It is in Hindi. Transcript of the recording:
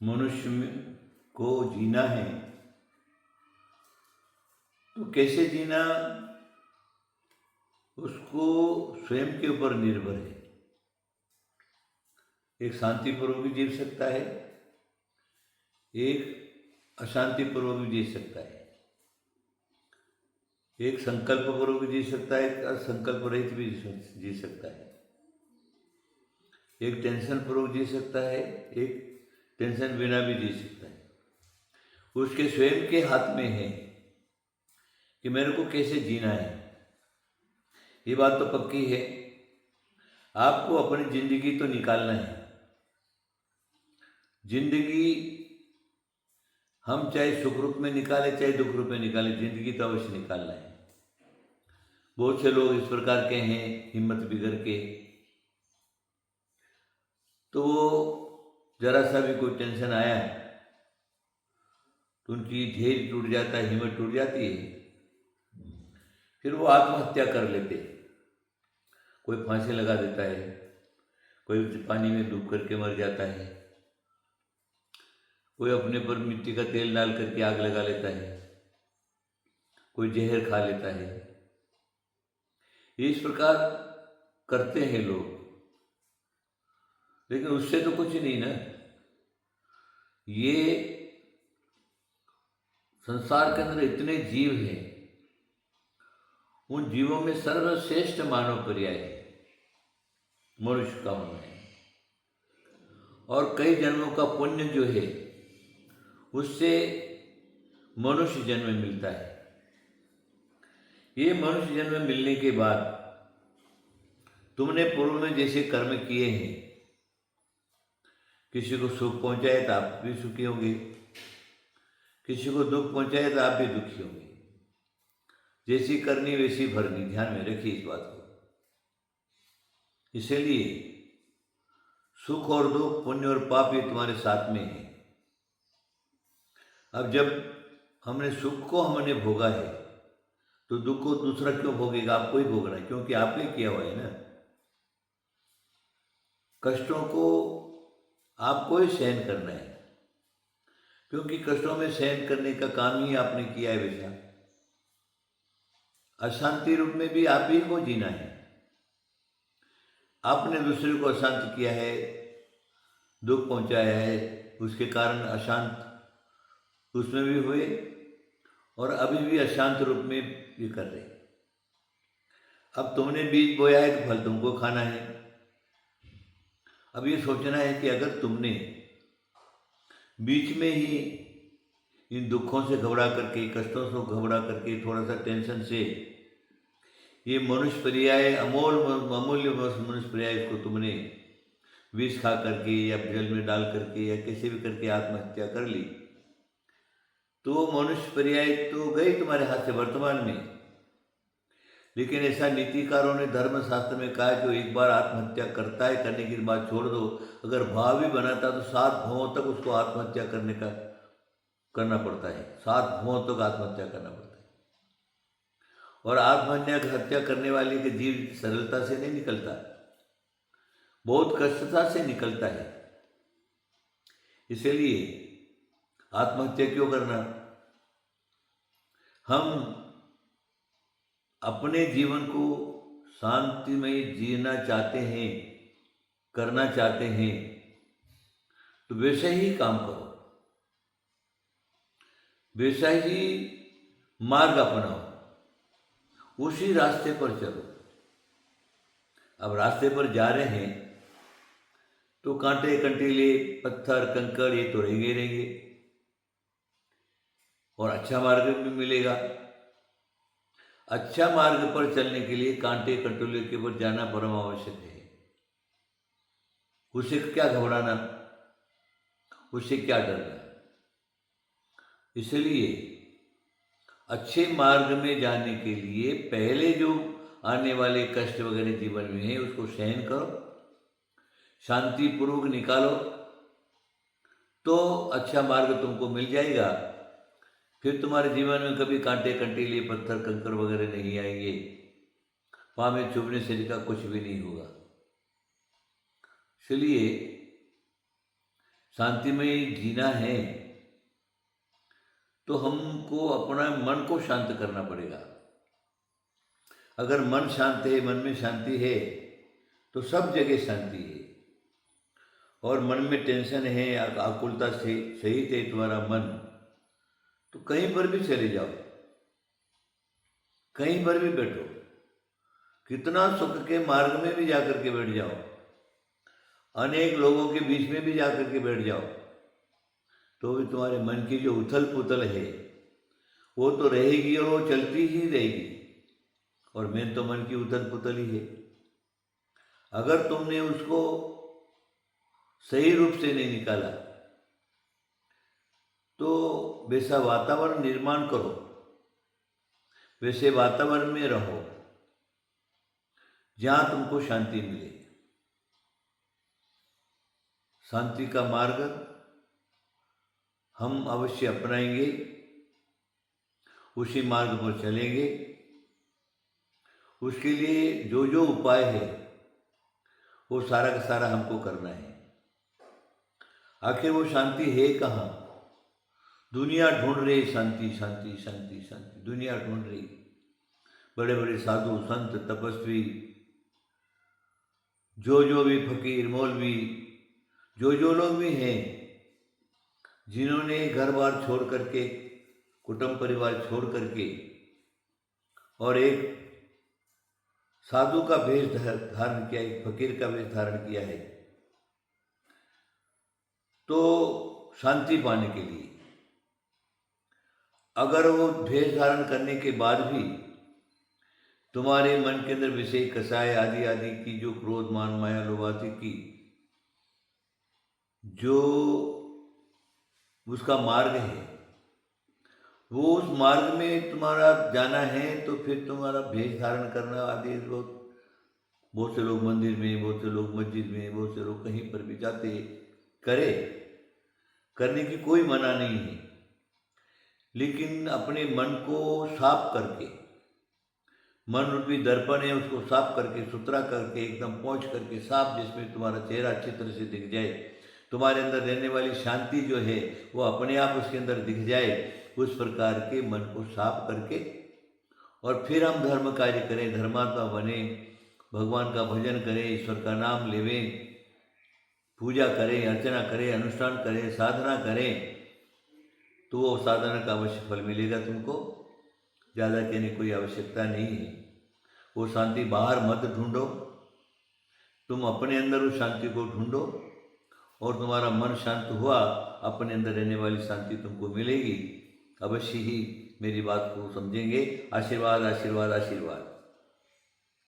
मनुष्य को जीना है तो कैसे जीना उसको स्वयं के ऊपर निर्भर है। एक शांतिपूर्वक भी जी सकता है, एक अशांतिपूर्वक भी जी सकता है, एक संकल्पपूर्वक भी जी सकता है, एक असंकल्प रहित भी जी सकता है, एक टेंशन पूर्वक जी सकता है, एक टेंशन बिना भी जी सकता है। उसके स्वयं के हाथ में है कि मेरे को कैसे जीना है। ये बात तो पक्की है, आपको अपनी जिंदगी तो निकालना है। जिंदगी हम चाहे सुख रूप में निकाले चाहे दुख रूप में निकाले, जिंदगी तो अवश्य निकालना है। बहुत से लोग इस प्रकार के हैं हिम्मत बिगड़ के, तो जरा सा भी कोई टेंशन आया तो उनकी धैर्य टूट जाता है, हिम्मत टूट जाती है, फिर वो आत्महत्या कर लेते। कोई फांसी लगा देता है, कोई पानी में डूब करके मर जाता है, कोई अपने पर मिट्टी का तेल डाल करके आग लगा लेता है, कोई जहर खा लेता है। इस प्रकार करते हैं लोग, लेकिन उससे तो कुछ नहीं ना। ये संसार के अंदर इतने जीव हैं, उन जीवों में सर्वश्रेष्ठ मानव पर्याय है मनुष्य का मन है, और कई जन्मों का पुण्य जो है उससे मनुष्य जन्म मिलता है। ये मनुष्य जन्म मिलने के बाद तुमने पूर्व में जैसे कर्म किए हैं, किसी को सुख पहुंचाए तो आप भी सुखी होंगे, किसी को दुख पहुंचाए तो आप भी दुखी होंगे। जैसी करनी वैसी भरनी, ध्यान में रखिए इस बात को। इसलिए सुख और दुख, पुण्य और पाप ये तुम्हारे साथ में है। अब जब हमने सुख को हमने भोगा है तो दुख को दूसरा क्यों भोगेगा? आपको ही भोगना है, क्योंकि आपने किया हुआ है ना। कष्टों को आपको ही सहन करना है, क्योंकि कष्टों में सहन करने का काम ही आपने किया है। वैसा अशांति रूप में भी आप ही को जीना है। आपने दूसरे को अशांत किया है, दुख पहुंचाया है, उसके कारण अशांत उसमें भी हुए और अभी भी अशांत रूप में भी कर रहे। अब तुमने बीज बोया है तो फल तुमको खाना है। अब ये सोचना है कि अगर तुमने बीच में ही इन दुखों से घबरा करके, कष्टों से घबरा करके, थोड़ा सा टेंशन से ये मनुष्य पर्याय, अमूल्य मनुष्य पर्याय को तुमने विष खा करके या जल में डाल करके या कैसे भी करके आत्महत्या कर ली, तो मनुष्य पर्याय तो गई तुम्हारे हाथ से वर्तमान में। लेकिन ऐसा नीतिकारों ने धर्मशास्त्र में कहा जो एक बार आत्महत्या करता है, करने की बात छोड़ दो, अगर भाव भी बनाता तो 7 भवों तक उसको आत्महत्या करना पड़ता है। 7 भवों तक आत्महत्या करना पड़ता है। और आत्महत्या करने वाले के जीव सरलता से नहीं निकलता, बहुत कष्टता से निकलता है। इसलिए आत्महत्या क्यों करना? हम अपने जीवन को शांतिमय जीना चाहते हैं, करना चाहते हैं, तो वैसे ही काम करो, वैसा ही मार्ग अपनाओ, उसी रास्ते पर चलो। अब रास्ते पर जा रहे हैं तो कांटे कंटीले पत्थर कंकड़ ये तो रहेंगे और अच्छा मार्ग भी मिलेगा। अच्छा मार्ग पर चलने के लिए कांटे कंटोले के ऊपर जाना परम आवश्यक है। उसे क्या घबराना, उससे क्या डरना। इसलिए अच्छे मार्ग में जाने के लिए पहले जो आने वाले कष्ट वगैरह जीवन में है उसको सहन करो, शांतिपूर्वक निकालो, तो अच्छा मार्ग तुमको मिल जाएगा। फिर तुम्हारे जीवन में कभी कांटे कंटीले पत्थर कंकर वगैरह नहीं आएंगे, पाँव में चुभने से का कुछ भी नहीं होगा। इसलिए शांतिमय जीना है तो हमको अपना मन को शांत करना पड़ेगा। अगर मन शांत है, मन में शांति है, तो सब जगह शांति है। और मन में टेंशन है, आकुलता से सहित है तुम्हारा मन, तो कहीं पर भी चले जाओ, कहीं पर भी बैठो, कितना सुख के मार्ग में भी जाकर के बैठ जाओ, अनेक लोगों के बीच में भी जाकर के बैठ जाओ, तो भी तुम्हारे मन की जो उथल पुथल है वो तो रहेगी और वो चलती ही रहेगी। और मेन तो मन की उथल पुथल ही है। अगर तुमने उसको सही रूप से नहीं निकाला तो वैसा वातावरण निर्माण करो, वैसे वातावरण में रहो जहां तुमको शांति मिले। शांति का मार्ग हम अवश्य अपनाएंगे, उसी मार्ग पर चलेंगे। उसके लिए जो जो उपाय है वो सारा का सारा हमको करना है। आखिर वो शांति है कहाँ? दुनिया ढूंढ रही शांति, शांति, शांति, शांति, दुनिया ढूंढ रही। बड़े बड़े साधु संत तपस्वी, जो भी फकीर मौलवी, जो लोग भी हैं, जिन्होंने घर बार छोड़ करके, कुटुंब परिवार छोड़ करके और एक साधु का वेश धारण किया, एक फकीर का वेश धारण किया है, तो शांति पाने के लिए। अगर वो वेश धारण करने के बाद भी तुम्हारे मन के अंदर विषय कसाय आदि आदि की जो क्रोध मान माया लोभ आदि की जो उसका मार्ग है, वो उस मार्ग में तुम्हारा जाना है, तो फिर तुम्हारा वेश धारण करना आदि बहुत से लोग मंदिर में, बहुत से लोग मस्जिद में, बहुत से लोग कहीं पर भी जाते, करे, करने की कोई मना नहीं है। लेकिन अपने मन को साफ करके, मन रूपी दर्पण है उसको साफ करके, सुथरा करके, एकदम पोंछ करके साफ, जिसमें तुम्हारा चेहरा अच्छी तरह से दिख जाए, तुम्हारे अंदर रहने वाली शांति जो है वो अपने आप उसके अंदर दिख जाए, उस प्रकार के मन को साफ करके और फिर हम धर्म कार्य करें, धर्मात्मा बने, भगवान का भजन करें, ईश्वर का नाम लेवें, पूजा करें, अर्चना करें, अनुष्ठान करें, साधना करें, तो वो साधना का अवश्य फल मिलेगा तुमको। ज़्यादा कहने की कोई आवश्यकता नहीं है। वो शांति बाहर मत ढूंढो, तुम अपने अंदर उस शांति को ढूंढो और तुम्हारा मन शांत हुआ, अपने अंदर रहने वाली शांति तुमको मिलेगी। अवश्य ही मेरी बात को समझेंगे। आशीर्वाद, आशीर्वाद, आशीर्वाद।